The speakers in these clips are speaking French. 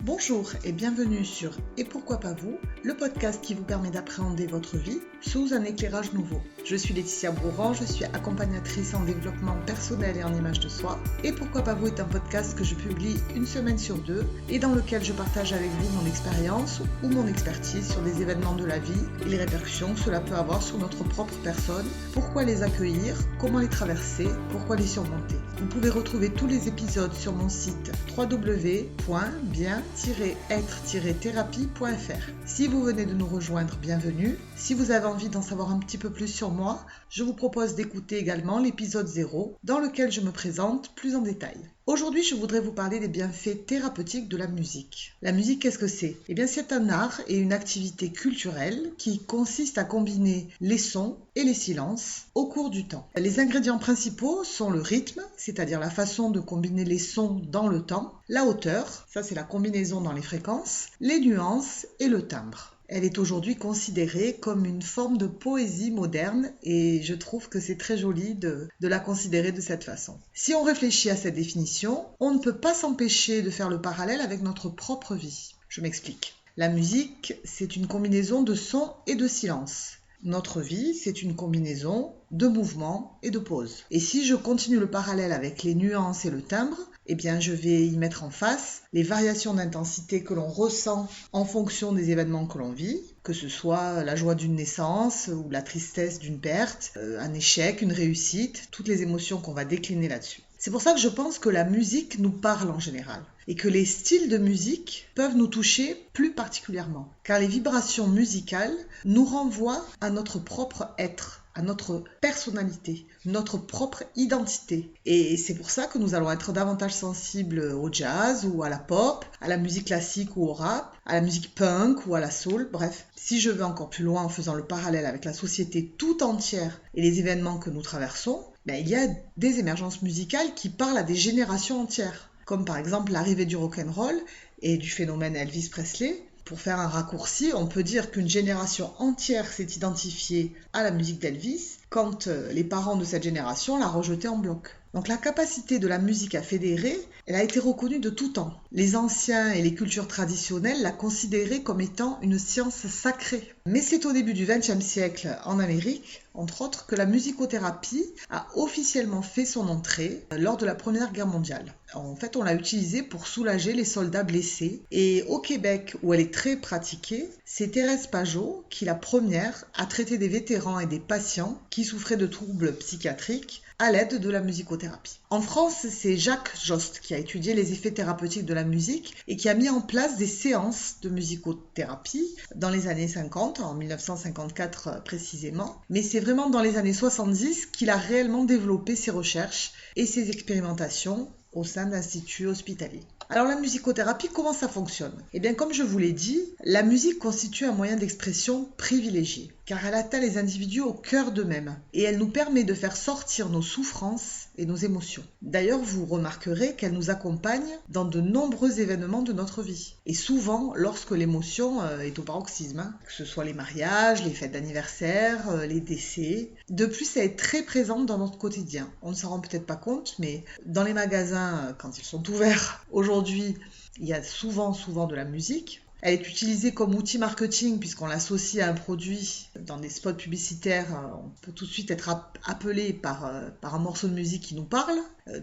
Bonjour et bienvenue sur Et pourquoi pas vous, le podcast qui vous permet d'appréhender votre vie sous un éclairage nouveau. Je suis Laetitia Bourran, je suis accompagnatrice en développement personnel et en image de soi. Et pourquoi pas vous est un podcast que je publie une semaine sur deux et dans lequel je partage avec vous mon expérience ou mon expertise sur des événements de la vie et les répercussions que cela peut avoir sur notre propre personne, pourquoi les accueillir, comment les traverser, pourquoi les surmonter. Vous pouvez retrouver tous les épisodes sur mon site www.bien-être-thérapie.fr. Si vous venez de nous rejoindre, bienvenue. Si vous avez envie d'en savoir un petit peu plus sur moi, je vous propose d'écouter également l'épisode 0 dans lequel je me présente plus en détail. Aujourd'hui, je voudrais vous parler des bienfaits thérapeutiques de la musique. La musique, qu'est-ce que c'est ? Eh bien, c'est un art et une activité culturelle qui consiste à combiner les sons et les silences au cours du temps. Les ingrédients principaux sont le rythme, c'est-à-dire la façon de combiner les sons dans le temps, la hauteur, ça c'est la combinaison dans les fréquences, les nuances et le timbre. Elle est aujourd'hui considérée comme une forme de poésie moderne et je trouve que c'est très joli de la considérer de cette façon. Si on réfléchit à cette définition, on ne peut pas s'empêcher de faire le parallèle avec notre propre vie. Je m'explique. La musique, c'est une combinaison de sons et de silences. Notre vie, c'est une combinaison de mouvements et de pauses. Et si je continue le parallèle avec les nuances et le timbre, eh bien je vais y mettre en face les variations d'intensité que l'on ressent en fonction des événements que l'on vit, que ce soit la joie d'une naissance ou la tristesse d'une perte, un échec, une réussite, toutes les émotions qu'on va décliner là-dessus. C'est pour ça que je pense que la musique nous parle en général et que les styles de musique peuvent nous toucher plus particulièrement, car les vibrations musicales nous renvoient à notre propre être, à notre personnalité, notre propre identité. Et c'est pour ça que nous allons être davantage sensibles au jazz ou à la pop, à la musique classique ou au rap, à la musique punk ou à la soul, bref. Si je vais encore plus loin en faisant le parallèle avec la société tout entière et les événements que nous traversons, il y a des émergences musicales qui parlent à des générations entières, comme par exemple l'arrivée du rock'n'roll et du phénomène Elvis Presley. Pour faire un raccourci, on peut dire qu'une génération entière s'est identifiée à la musique d'Elvis quand les parents de cette génération la rejetaient en bloc. Donc la capacité de la musique à fédérer, elle a été reconnue de tout temps. Les anciens et les cultures traditionnelles la considéraient comme étant une science sacrée. Mais c'est au début du XXe siècle en Amérique, entre autres, que la musicothérapie a officiellement fait son entrée lors de la Première Guerre mondiale. En fait, on l'a utilisée pour soulager les soldats blessés. Et au Québec, où elle est très pratiquée, c'est Thérèse Pajot qui, la première, a traité des vétérans et des patients qui souffraient de troubles psychiatriques à l'aide de la musicothérapie. En France, c'est Jacques Jost qui a étudié les effets thérapeutiques de la musique et qui a mis en place des séances de musicothérapie dans les années 50, en 1954 précisément. Mais c'est vraiment dans les années 70 qu'il a réellement développé ses recherches et ses expérimentations au sein d'instituts hospitaliers. Alors la musicothérapie, comment ça fonctionne ? Eh bien comme je vous l'ai dit, la musique constitue un moyen d'expression privilégié, car elle atteint les individus au cœur d'eux-mêmes, et elle nous permet de faire sortir nos souffrances et nos émotions. D'ailleurs, vous remarquerez qu'elle nous accompagne dans de nombreux événements de notre vie, et souvent lorsque l'émotion est au paroxysme, que ce soit les mariages, les fêtes d'anniversaire, les décès. De plus, elle est très présente dans notre quotidien. On ne s'en rend peut-être pas compte, mais dans les magasins, quand ils sont ouverts aujourd'hui, il y a souvent de la musique. Elle est utilisée comme outil marketing puisqu'on l'associe à un produit. Dans des spots publicitaires, on peut tout de suite être appelé par un morceau de musique qui nous parle.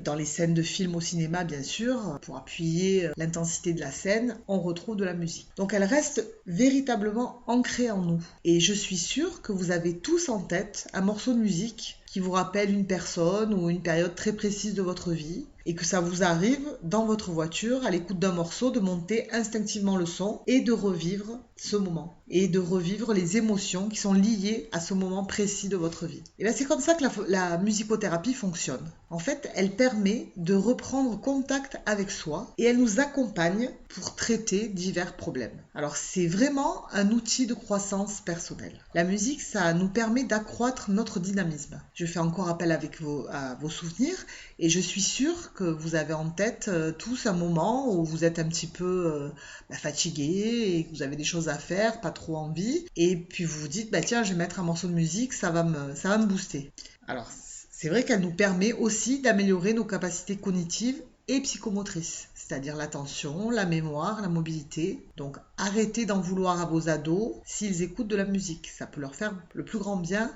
Dans les scènes de films au cinéma, bien sûr, pour appuyer l'intensité de la scène, on retrouve de la musique. Donc elle reste véritablement ancrée en nous. Et je suis sûre que vous avez tous en tête un morceau de musique qui vous rappelle une personne ou une période très précise de votre vie, et que ça vous arrive dans votre voiture à l'écoute d'un morceau de monter instinctivement le son et de revivre ce moment et de revivre les émotions qui sont liées à ce moment précis de votre vie. Et bien c'est comme ça que la musicothérapie fonctionne. En fait, elle permet de reprendre contact avec soi et elle nous accompagne pour traiter divers problèmes. Alors c'est vraiment un outil de croissance personnelle. La musique, ça nous permet d'accroître notre dynamisme. Je fais encore appel à vos souvenirs et je suis sûre que vous avez en tête tous un moment où vous êtes un petit peu fatigué et que vous avez des choses à faire, pas trop envie, et puis vous vous dites tiens, je vais mettre un morceau de musique, ça va me booster. Alors c'est vrai qu'elle nous permet aussi d'améliorer nos capacités cognitives et psychomotrices, c'est-à-dire l'attention, la mémoire, la mobilité. Donc arrêtez d'en vouloir à vos ados s'ils écoutent de la musique. Ça peut leur faire le plus grand bien,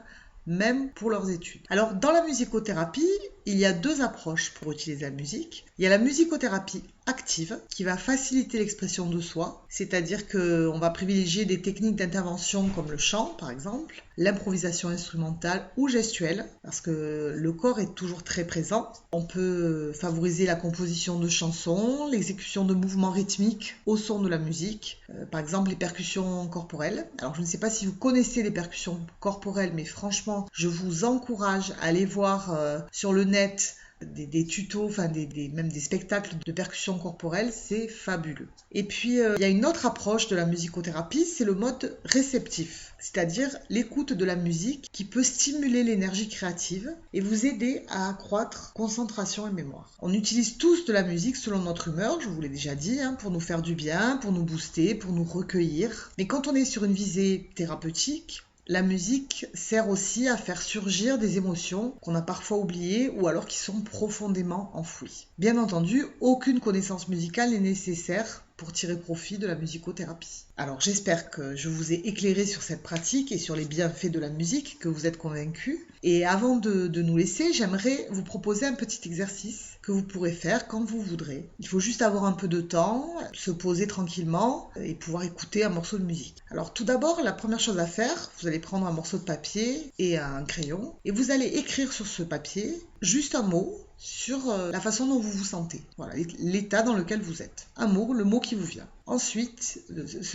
même pour leurs études. Alors dans la musicothérapie, il y a 2 approches pour utiliser la musique. Il y a la musicothérapie active qui va faciliter l'expression de soi, c'est-à-dire qu'on va privilégier des techniques d'intervention comme le chant par exemple, l'improvisation instrumentale ou gestuelle, parce que le corps est toujours très présent. On peut favoriser la composition de chansons, l'exécution de mouvements rythmiques au son de la musique, par exemple les percussions corporelles. Alors je ne sais pas si vous connaissez les percussions corporelles, mais franchement je vous encourage à aller voir sur le net des tutos, même des spectacles de percussion corporelle, c'est fabuleux. Et puis il y a une autre approche de la musicothérapie, c'est le mode réceptif, c'est-à-dire l'écoute de la musique qui peut stimuler l'énergie créative et vous aider à accroître concentration et mémoire. On utilise tous de la musique selon notre humeur, je vous l'ai déjà dit, pour nous faire du bien, pour nous booster, pour nous recueillir. Mais quand on est sur une visée thérapeutique, la musique sert aussi à faire surgir des émotions qu'on a parfois oubliées ou alors qui sont profondément enfouies. Bien entendu, aucune connaissance musicale n'est nécessaire pour tirer profit de la musicothérapie. Alors j'espère que je vous ai éclairé sur cette pratique et sur les bienfaits de la musique, que vous êtes convaincus. Et avant de nous laisser, j'aimerais vous proposer un petit exercice que vous pourrez faire quand vous voudrez. Il faut juste avoir un peu de temps, se poser tranquillement et pouvoir écouter un morceau de musique. Alors tout d'abord, la première chose à faire, vous allez prendre un morceau de papier et un crayon et vous allez écrire sur ce papier juste un mot sur la façon dont vous vous sentez. Voilà, l'état dans lequel vous êtes. Un mot, le mot qui vous vient. Ensuite,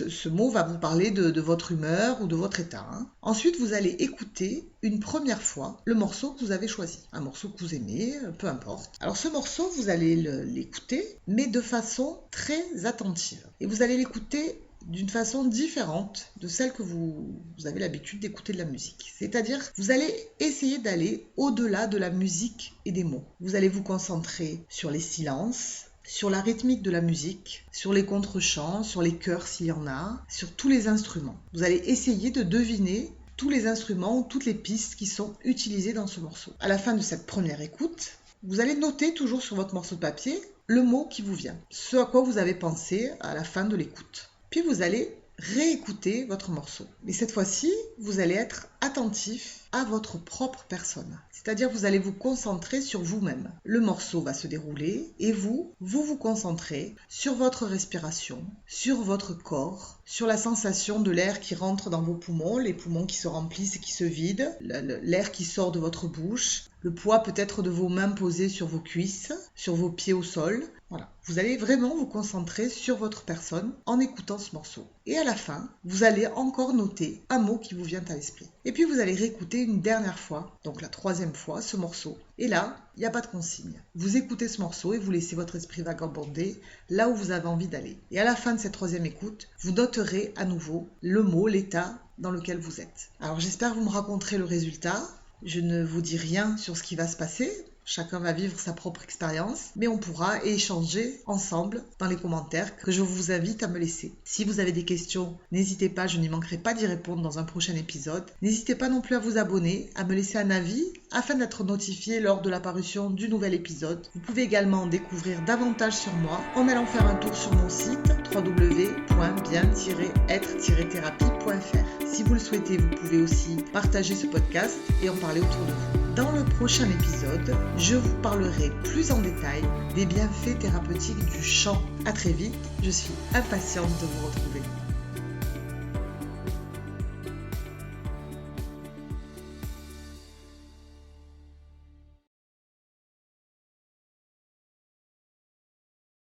ce mot va vous parler de votre humeur ou de votre état. Ensuite, vous allez écouter une première fois le morceau que vous avez choisi. Un morceau que vous aimez, peu importe. Alors ce morceau, vous allez l'écouter, mais de façon très attentive. Et vous allez l'écouter d'une façon différente de celle que vous avez l'habitude d'écouter de la musique. C'est-à-dire, vous allez essayer d'aller au-delà de la musique et des mots. Vous allez vous concentrer sur les silences, sur la rythmique de la musique, sur les contre-chants, sur les chœurs s'il y en a, sur tous les instruments. Vous allez essayer de deviner tous les instruments, toutes les pistes qui sont utilisées dans ce morceau. À la fin de cette première écoute, vous allez noter toujours sur votre morceau de papier le mot qui vous vient, ce à quoi vous avez pensé à la fin de l'écoute. Puis vous allez réécouter votre morceau. Mais cette fois-ci, vous allez être attentif à votre propre personne. C'est-à-dire vous allez vous concentrer sur vous-même. Le morceau va se dérouler et vous vous concentrez sur votre respiration, sur votre corps, sur la sensation de l'air qui rentre dans vos poumons, les poumons qui se remplissent et qui se vident, l'air qui sort de votre bouche, le poids peut-être de vos mains posées sur vos cuisses, sur vos pieds au sol. Voilà. Vous allez vraiment vous concentrer sur votre personne en écoutant ce morceau. Et à la fin, vous allez encore noter un mot qui vous vient à l'esprit. Et puis vous allez réécouter une dernière fois, donc la 3e fois, ce morceau. Et là, il n'y a pas de consigne. Vous écoutez ce morceau et vous laissez votre esprit vagabonder là où vous avez envie d'aller. Et à la fin de cette 3e écoute, vous noterez à nouveau le mot, l'état dans lequel vous êtes. Alors j'espère que vous me raconterez le résultat. Je ne vous dis rien sur ce qui va se passer. Chacun va vivre sa propre expérience, mais on pourra échanger ensemble dans les commentaires que je vous invite à me laisser. Si vous avez des questions, n'hésitez pas, je n'y manquerai pas d'y répondre dans un prochain épisode. N'hésitez pas non plus à vous abonner, à me laisser un avis afin d'être notifié lors de la parution du nouvel épisode. Vous pouvez également découvrir davantage sur moi en allant faire un tour sur mon site www.bien-être-thérapie.fr. Si vous le souhaitez, vous pouvez aussi partager ce podcast et en parler autour de vous. Dans le prochain épisode, je vous parlerai plus en détail des bienfaits thérapeutiques du chant. À très vite, je suis impatiente de vous retrouver.